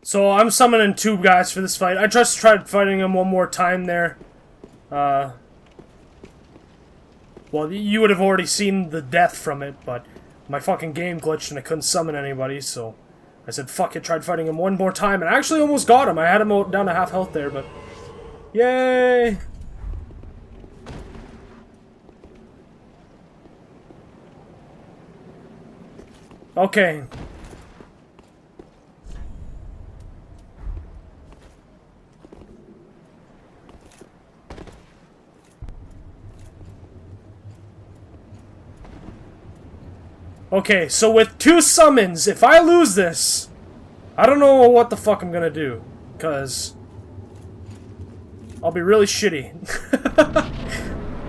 So I'm summoning 2 guys for this fight. I just tried fighting him one more time there. Well, you would have already seen the death from it, but my fucking game glitched and I couldn't summon anybody, so I said fuck it, tried fighting him one more time, and I actually almost got him. I had him down to half health there, but... Yay! Okay. Okay, so with 2 summons, if I lose this, I don't know what the fuck I'm gonna do, because I'll be really shitty.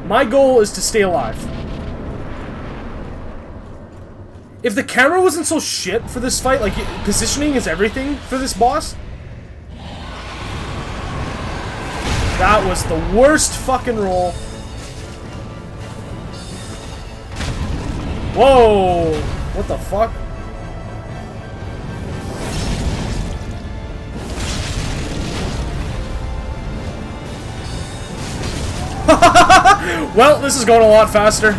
My goal is to stay alive. If the camera wasn't so shit for this fight, like, positioning is everything for this boss, that was the worst fucking roll. Whoa! What the fuck? Well, this is going a lot faster.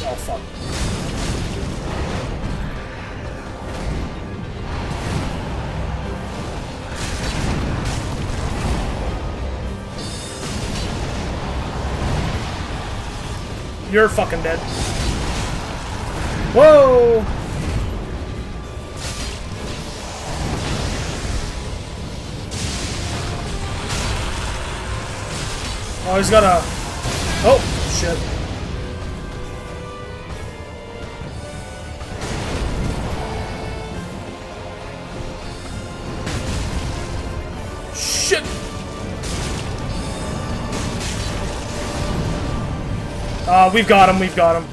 Oh, fuck. You're fucking dead. Whoa! Oh, he's got a... Oh, shit. Shit! We've got him, we've got him.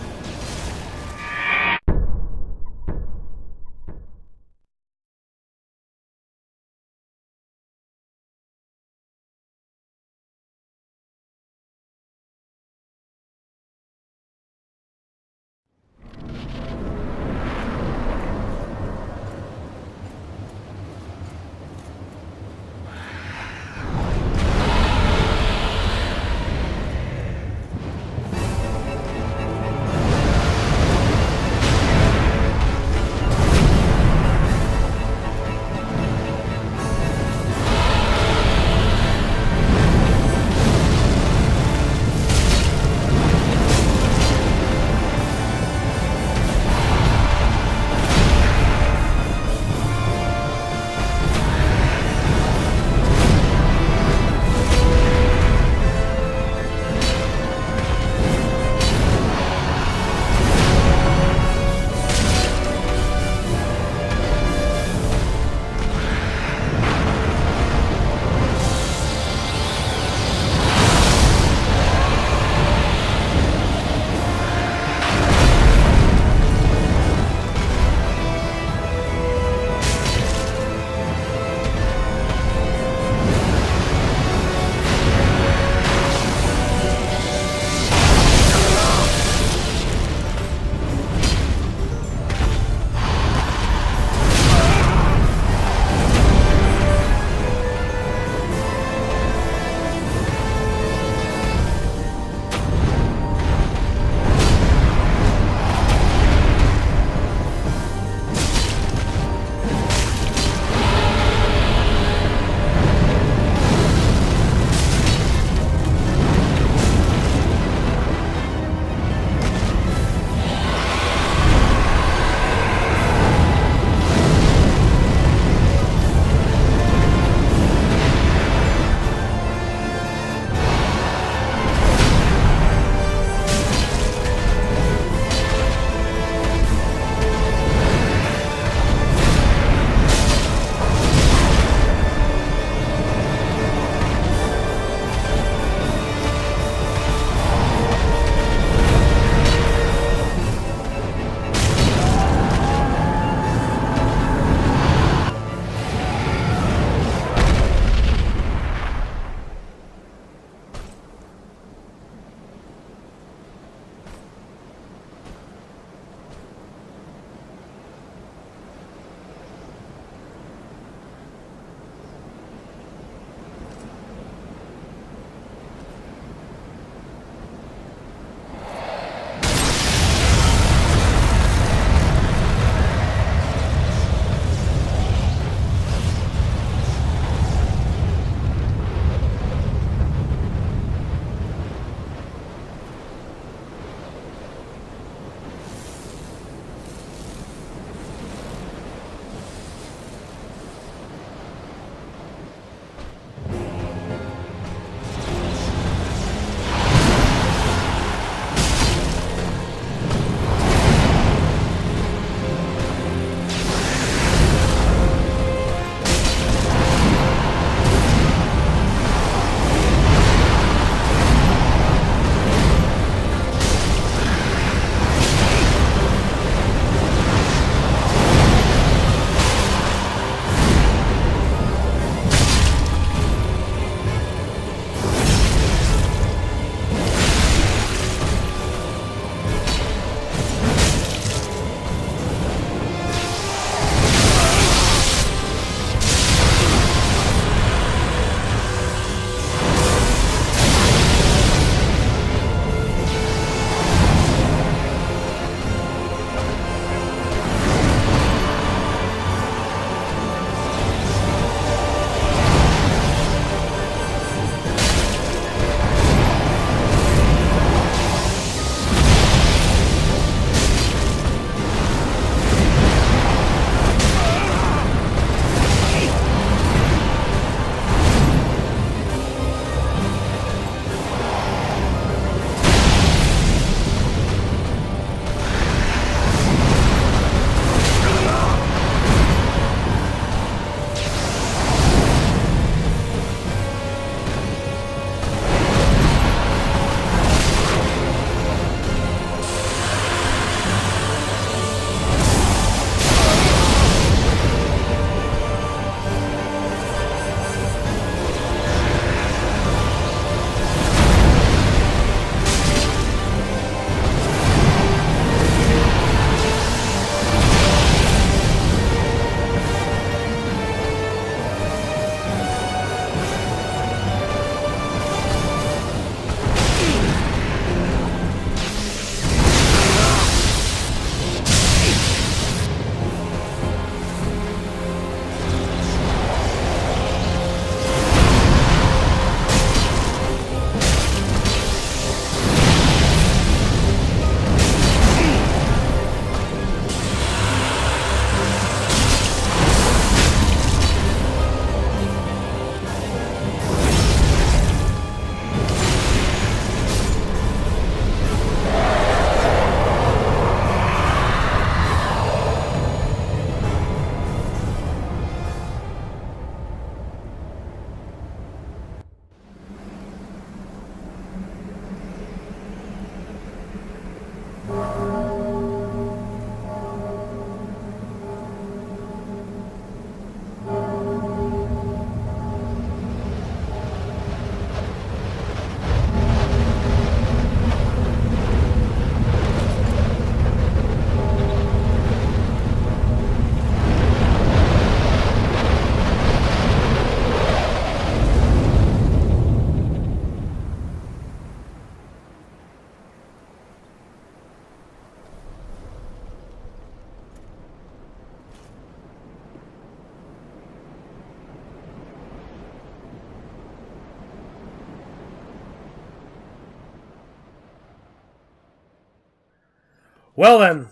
Well then.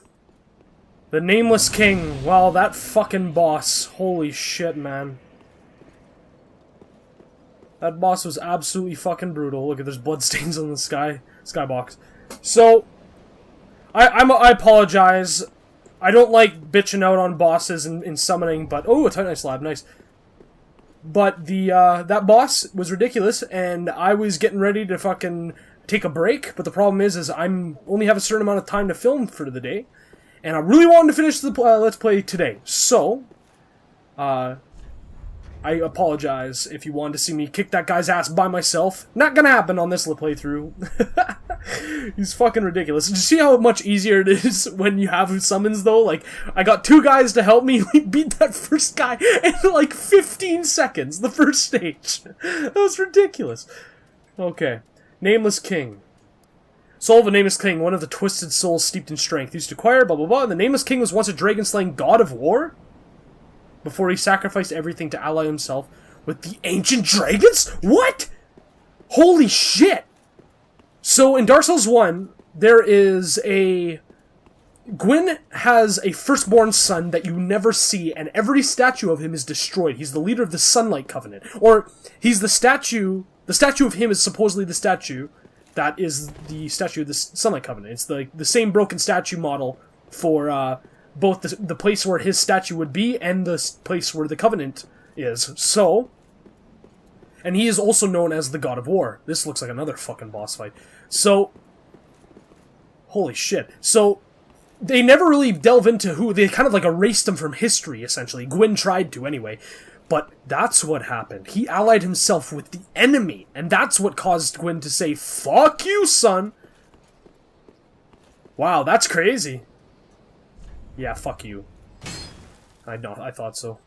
The Nameless King. Wow, that fucking boss. Holy shit, man. That boss was absolutely fucking brutal. Look at there's bloodstains on the skybox. So, I apologize. I don't like bitching out on bosses in summoning, but oh, a Titanite slab, nice. But the that boss was ridiculous, and I was getting ready to fucking take a break. But the problem is I'm only have a certain amount of time to film for the day, and I really wanted to finish the Let's Play today. So, I apologize if you wanted to see me kick that guy's ass by myself. Not gonna happen on this playthrough. He's fucking ridiculous. Did you see how much easier it is when you have summons, though? Like, I got 2 guys to help me beat that first guy in, like, 15 seconds, the first stage. That was ridiculous. Okay. Nameless King. Soul of a Nameless King, one of the twisted souls steeped in strength. Used to acquire, blah blah blah. The Nameless King was once a dragon-slaying god of war? Before he sacrificed everything to ally himself with the ancient dragons? What? Holy shit! So, in Dark Souls 1, there is a... Gwyn has a firstborn son that you never see, and every statue of him is destroyed. He's the leader of the Sunlight Covenant. Or, he's the statue... The statue of him is supposedly the statue that is the statue of the Sunlight Covenant. It's the same broken statue model for both the place where his statue would be and the place where the Covenant is. So... And he is also known as the God of War. This looks like another fucking boss fight. So... Holy shit. So, they never really delve into who... They kind of like erased him from history, essentially. Gwyn tried to, anyway. But that's what happened. He allied himself with the enemy. And that's what caused Gwyn to say, "Fuck you, son!" Wow, that's crazy. Yeah, fuck you. I thought so.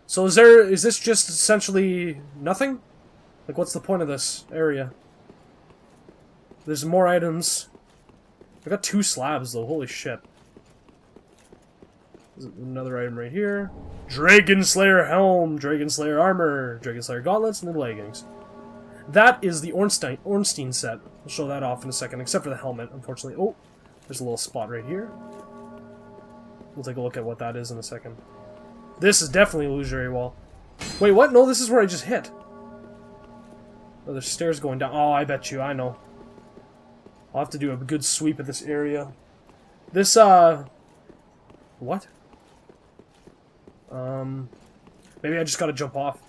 So is this just essentially nothing? Like, what's the point of this area? There's more items. I got 2 slabs, though. Holy shit. There's another item right here. Dragon Slayer Helm, Dragon Slayer Armor, Dragon Slayer Gauntlets, and the leggings. That is the Ornstein set. I'll show that off in a second, except for the helmet, unfortunately. Oh, there's a little spot right here. We'll take a look at what that is in a second. This is definitely illusory wall. Wait, what? No, this is where I just hit. Oh, there's stairs going down. Oh, I bet you. I know. I'll have to do a good sweep of this area. This, what? Maybe I just gotta jump off.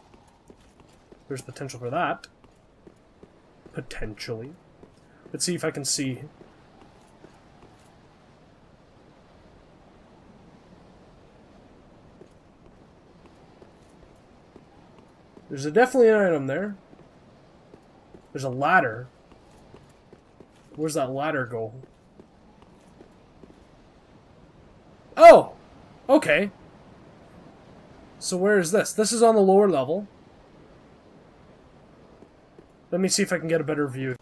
There's potential for that. Potentially. Let's see if I can see. There's definitely an item there. There's a ladder. Where's that ladder go? Oh! Okay. So where is this? This is on the lower level. Let me see if I can get a better view.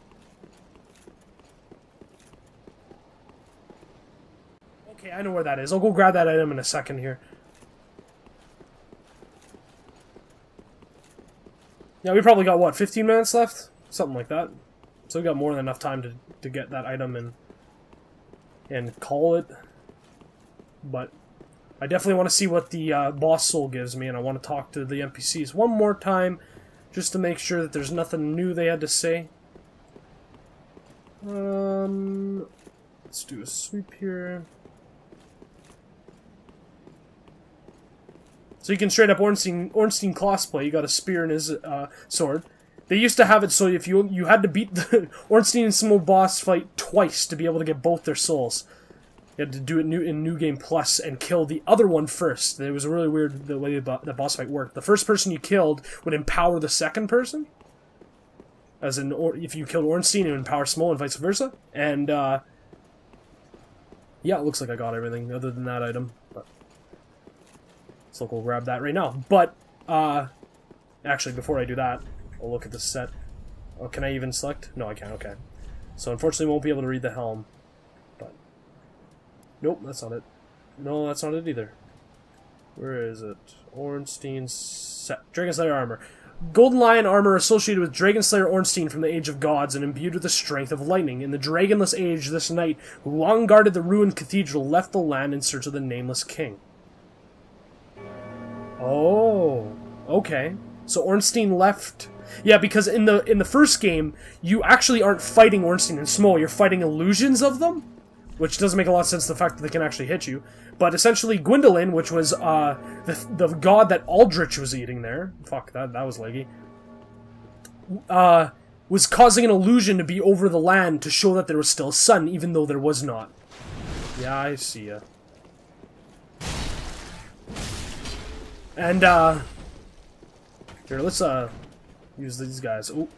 Okay, I know where that is. I'll go grab that item in a second here. Yeah, we probably got, what, 15 minutes left? Something like that. So we got more than enough time to get that item and call it. But I definitely want to see what the boss soul gives me, and I want to talk to the NPCs one more time, just to make sure that there's nothing new they had to say. Let's do a sweep here. So you can straight up Ornstein cosplay. You got a spear in his sword. They used to have it so if you had to beat the Ornstein and Simo boss fight twice to be able to get both their souls. You had to do it in New Game Plus and kill the other one first. It was really weird the way the boss fight worked. The first person you killed would empower the second person. As in, if you killed Ornstein, it would empower Small and vice versa. And, yeah, it looks like I got everything other than that item. But, so we'll grab that right now. But, actually, before I do that, I'll look at the set. Oh, can I even select? No, I can't, okay. So, unfortunately, I won't be able to read the helm. But, nope, that's not it. No, that's not it either. Where is it? Ornstein's set. Dragon Slayer armor. Golden Lion armor associated with Dragon Slayer Ornstein from the Age of Gods and imbued with the strength of lightning. In the Dragonless Age, this knight, who long guarded the ruined cathedral, left the land in search of the Nameless King. Oh, okay. So Ornstein left... Yeah, because in the first game, you actually aren't fighting Ornstein and Small, you're fighting illusions of them, which doesn't make a lot of sense, the fact that they can actually hit you. But essentially, Gwyndolin, which was the god that Aldrich was eating there, fuck, that was leggy, was causing an illusion to be over the land to show that there was still sun, even though there was not. Yeah, I see ya. And, here, let's, use these guys. Ooh.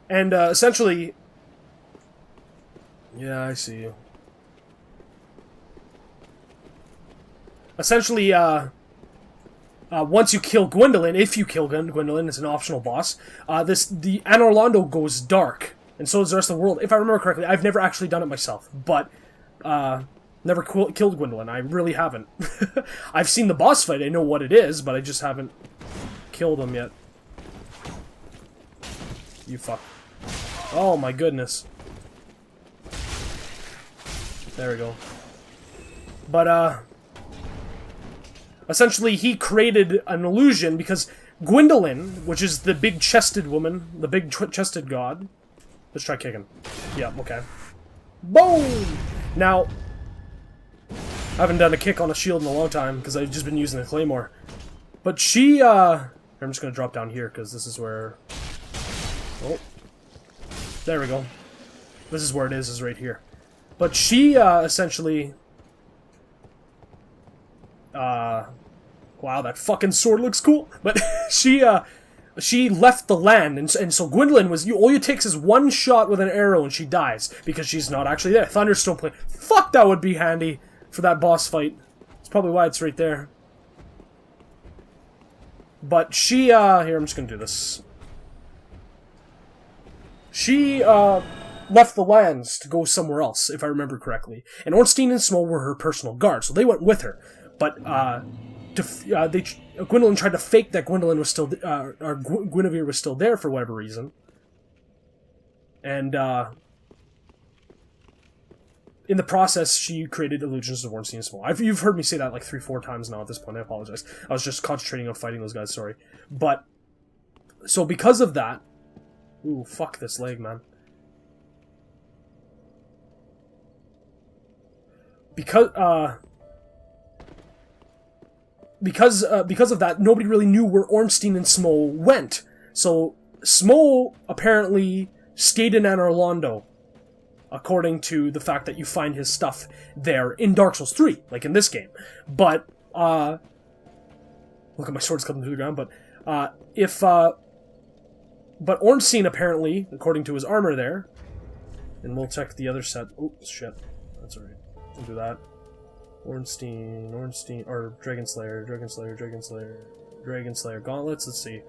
And, essentially... Yeah, I see you. Essentially, once you kill Gwyndolin, if you kill Gwyndolin, it's an optional boss, the Anor Londo goes dark, and so does the rest of the world. If I remember correctly, I've never actually done it myself, but, never killed Gwyndolin. I really haven't. I've seen the boss fight, I know what it is, but I just haven't killed him yet. You fuck. Oh my goodness. There we go. But, essentially, he created an illusion because Gwyndolin, which is the big-chested woman, the big-chested god... Let's try kicking. Yeah, okay. Boom! Now, I haven't done a kick on a shield in a long time because I've just been using the claymore. But she, I'm just gonna drop down here because this is where... Oh. There we go. This is where it is right here. But she, essentially... Wow, that fucking sword looks cool. But she left the land, and so Gwyndolin was... all you takes is one shot with an arrow and she dies, because she's not actually there. Thunderstone plate. Fuck, that would be handy for that boss fight. That's probably why it's right there. But she, here, I'm just gonna do this. She, left the lands to go somewhere else, if I remember correctly. And Ornstein and Small were her personal guard, so they went with her. But, Gwyndolin tried to fake that Gwyndolin was still, or Guinevere was still there for whatever reason. And, in the process, she created illusions of Ornstein and Small. You've heard me say that like 3-4 times now at this point, I apologize. I was just concentrating on fighting those guys, sorry. But, so because of that... Ooh, fuck this leg, man. Because of that, nobody really knew where Ornstein and Small went. So, Small apparently stayed in Anor Londo, according to the fact that you find his stuff there in Dark Souls 3, like in this game. But, look at my sword's coming through the ground, but, but Ornstein apparently, according to his armor there, and we'll check the other set. Oh, shit. That's alright. Don't do that. Ornstein, or Dragon Slayer, gauntlets, let's see.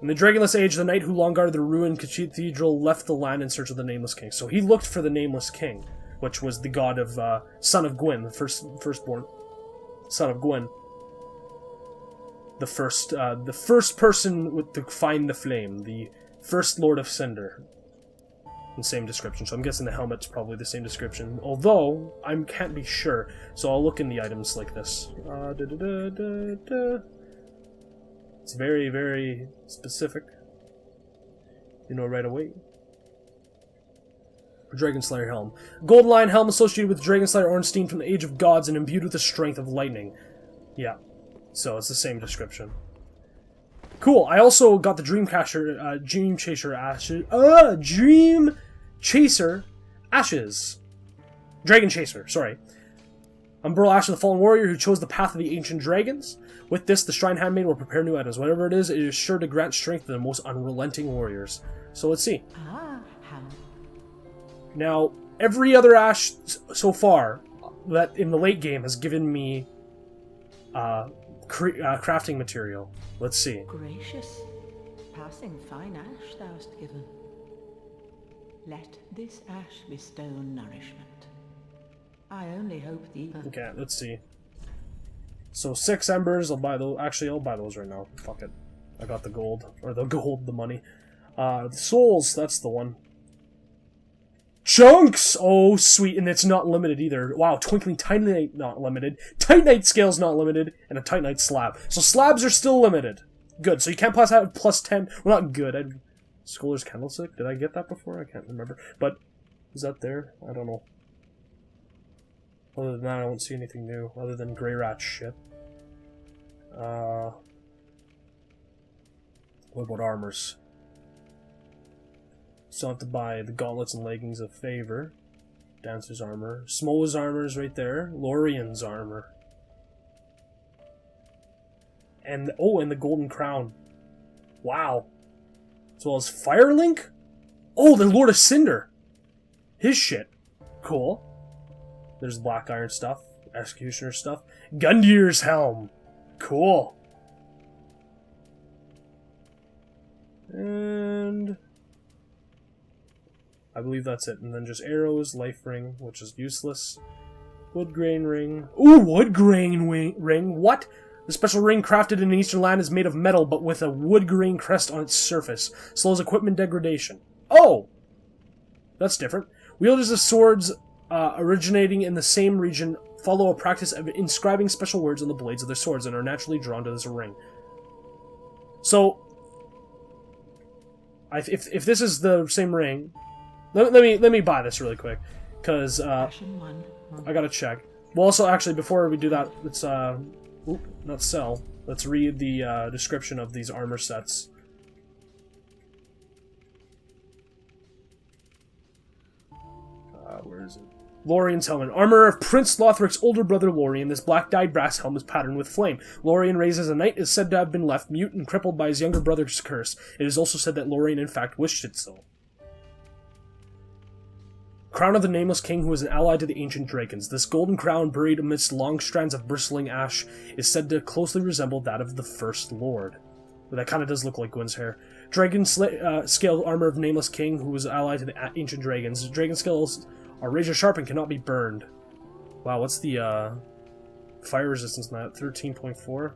In the Dragonless Age, the knight who long guarded the ruined cathedral left the land in search of the Nameless King. So he looked for the Nameless King, which was the god of, son of Gwyn, the firstborn son of Gwyn. The first person to find the flame, the first Lord of Cinder. The same description, so I'm guessing the helmet's probably the same description. Although, I can't be sure, so I'll look in the items like this. It's very, very specific. You know right away. Dragon Slayer helm. Golden Lion helm associated with Dragon Slayer Ornstein from the Age of Gods and imbued with the strength of lightning. Yeah, so it's the same description. Cool. I also got the Dream Chaser Ashes. Dragon Chaser, sorry. Umbral Ash of the Fallen Warrior who chose the path of the ancient dragons. With this, the Shrine Handmaid will prepare new items. Whatever it is sure to grant strength to the most unrelenting warriors. So let's see. Now, every other Ash so far that in the late game has given me crafting material. Let's see. Gracious, passing fine ash thou hast given. Let this ash bestow nourishment. I only hope the... Okay, let's see. So 6 embers, I'll buy those. Actually, I'll buy those right now. Fuck it. I got the gold. Or the money. The souls, that's the one. Chunks! Oh, sweet, and it's not limited either. Wow, Twinkling Titanite not limited. Titanite scale's not limited, and a Titanite slab. So slabs are still limited. Good, so you can't have plus 10. Well, not good. Scholar's Candlestick? Did I get that before? I can't remember. But, is that there? I don't know. Other than that, I don't see anything new, other than Grey Rat shit. What about armors? Still have to buy the gauntlets and leggings of favor. Dancer's armor. Smoa's armor is right there. Lorien's armor. And, oh, and the golden crown. Wow. As well as Firelink? Oh, the Lord of Cinder! His shit. Cool. There's Black Iron stuff. Executioner stuff. Gundir's helm. Cool. And... I believe that's it. And then just arrows, life ring, which is useless. Wood grain ring. Ooh, wood grain ring. What? The special ring crafted in an eastern land is made of metal, but with a wood grain crest on its surface. Slows equipment degradation. Oh! That's different. Wielders of swords originating in the same region follow a practice of inscribing special words on the blades of their swords and are naturally drawn to this ring. So, if this is the same ring... Let me buy this really quick, because I gotta check. Well, also, actually, before we do that, let's not sell. Let's read the description of these armor sets. Where is it? Lorien's helmet. Armor of Prince Lothric's older brother Lorien. This black-dyed brass helm is patterned with flame. Lorien, raised as a knight, is said to have been left mute and crippled by his younger brother's curse. It is also said that Lorien, in fact, wished it so. Crown of the Nameless King, who is an ally to the ancient dragons. This golden crown, buried amidst long strands of bristling ash, is said to closely resemble that of the First Lord. But that kind of does look like Gwyn's hair. Dragon scale armor of Nameless King, who is allied to the ancient dragons. Dragon scales are razor sharp and cannot be burned. Wow, what's the fire resistance on that? 13.4?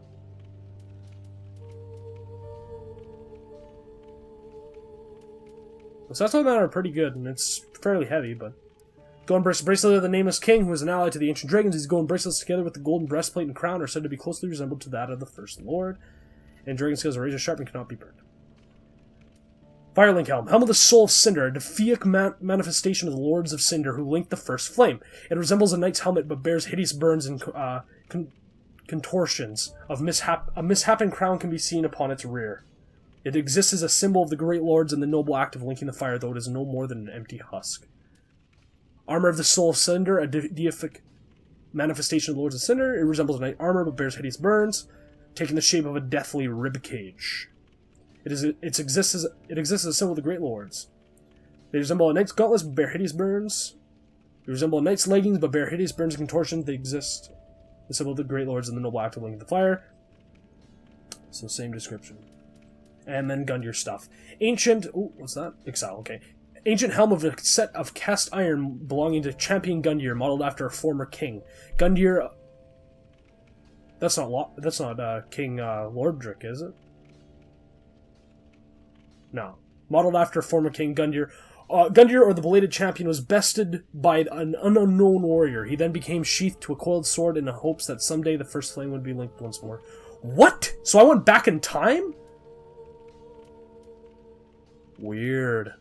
So that's not matter pretty good, and it's fairly heavy, but... Golden bracelet of the Nameless King, who is an ally to the ancient dragons. These golden bracelets together with the golden breastplate and crown are said to be closely resembled to that of the First Lord. And dragon scales are razor sharp and cannot be burned. Firelink helm. Helm of the Soul of Cinder, a deific manifestation of the Lords of Cinder who linked the First Flame. It resembles a knight's helmet but bears hideous burns and contortions. A misshapen crown can be seen upon its rear. It exists as a symbol of the great lords and the noble act of linking the fire, though it is no more than an empty husk. Armor of the Soul of Cinder, a deific manifestation of the Lords of Cinder. It resembles knight armor but bears hideous burns, taking the shape of a deathly ribcage. It exists as a symbol of the great lords. They resemble a knight's gauntlets but bear hideous burns. They resemble a knight's leggings but bear hideous burns and contortions. They exist the symbol of the great lords and the noble act of linking the fire. So same description. And then Gundyr stuff. Ancient... Ooh, what's that? Exile, okay. Ancient helm of a set of cast iron belonging to Champion Gundyr, modeled after a former king. Gundyr... That's not King Lordric, is it? No. Modeled after a former king, Gundyr. Gundyr, or the Belated Champion, was bested by an unknown warrior. He then became sheathed to a coiled sword in the hopes that someday the First Flame would be linked once more. What? So I went back in time? Weird.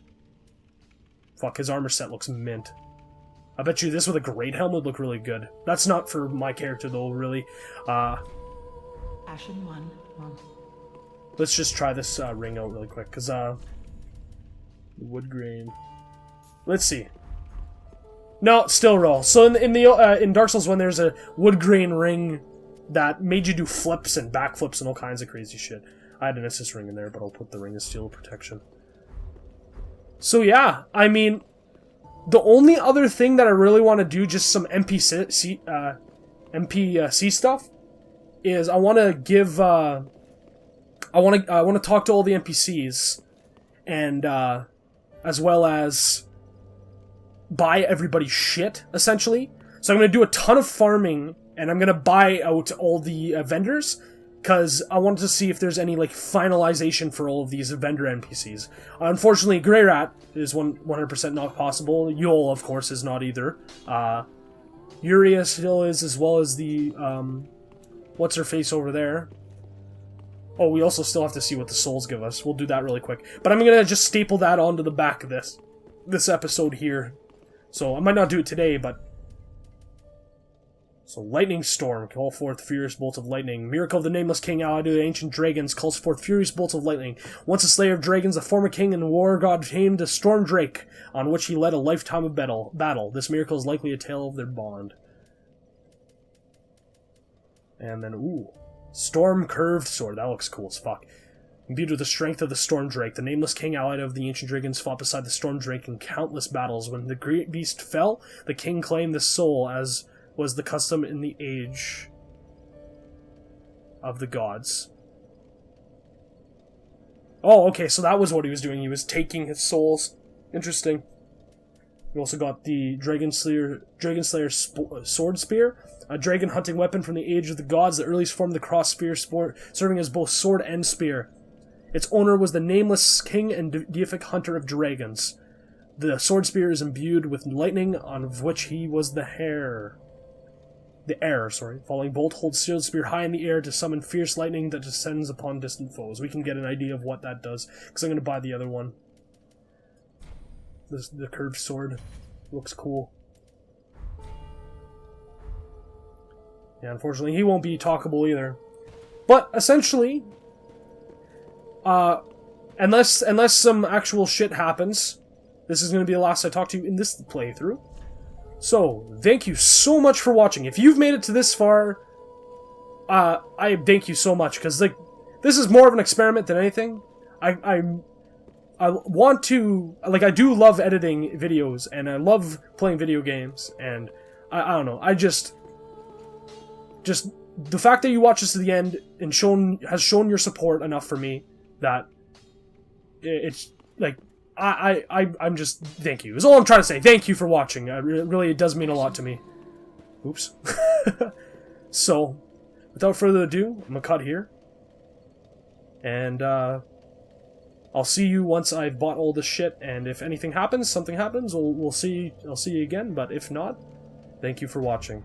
Fuck, his armor set looks mint. I bet you this with a great helm would look really good. That's not for my character, though, really. Ashen one. Let's just try this ring out really quick, because, wood grain. Let's see. No, still roll. So in Dark Souls 1, there's a wood grain ring that made you do flips and backflips and all kinds of crazy shit. I had an assist ring in there, but I'll put the ring of steel protection. So yeah, I mean, the only other thing that I really want to do, just some NPC stuff, is I want to give I want to talk to all the NPCs, and as well as buy everybody's shit, essentially. So I'm going to do a ton of farming, and I'm going to buy out all the vendors, because I wanted to see if there's any, like, finalization for all of these vendor NPCs. Unfortunately, Grey Rat is 100% not possible. Yol, of course, is not either. Yuria still is, as well as the, what's-her-face over there. Oh, we also still have to see what the souls give us. We'll do that really quick. But I'm going to just staple that onto the back of this episode here. So, I might not do it today, but... So, Lightning Storm, call forth furious bolts of lightning. Miracle of the Nameless King, allied to the ancient dragons, calls forth furious bolts of lightning. Once a slayer of dragons, the former king and war god tamed a storm drake, on which he led a lifetime of battle. This miracle is likely a tale of their bond. And then, ooh. Storm Curved Sword, that looks cool as fuck. Imbued with the strength of the Storm Drake, the Nameless King allied of the ancient dragons fought beside the Storm Drake in countless battles. When the great beast fell, the king claimed the soul, as was the custom in the age of the gods. Oh, okay, so that was what he was doing. He was taking his souls. Interesting. We also got the Dragon Slayer Sword Spear, a dragon hunting weapon from the age of the gods that earliest formed the cross spear, serving as both sword and spear. Its owner was the Nameless King and deific hunter of dragons. The sword spear is imbued with lightning, on which he was the heir. Falling bolt holds shield spear high in the air to summon fierce lightning that descends upon distant foes. We can get an idea of what that does, because I'm going to buy the other one. The curved sword looks cool. Yeah, unfortunately, he won't be talkable either. But essentially, unless some actual shit happens, this is going to be the last I talk to you in this playthrough. So, thank you so much for watching. If you've made it to this far, I thank you so much, because, like, this is more of an experiment than anything. I want to, like, I do love editing videos, and I love playing video games, and I don't know, just the fact that you watch this to the end and has shown your support enough for me that it's, like, I'm just, thank you. Is all I'm trying to say. Thank you for watching. Really, it does mean a lot to me. Oops. So, without further ado, I'm gonna cut here. And, I'll see you once I've bought all this shit, and if anything happens, something happens, I'll see you again, but if not, thank you for watching.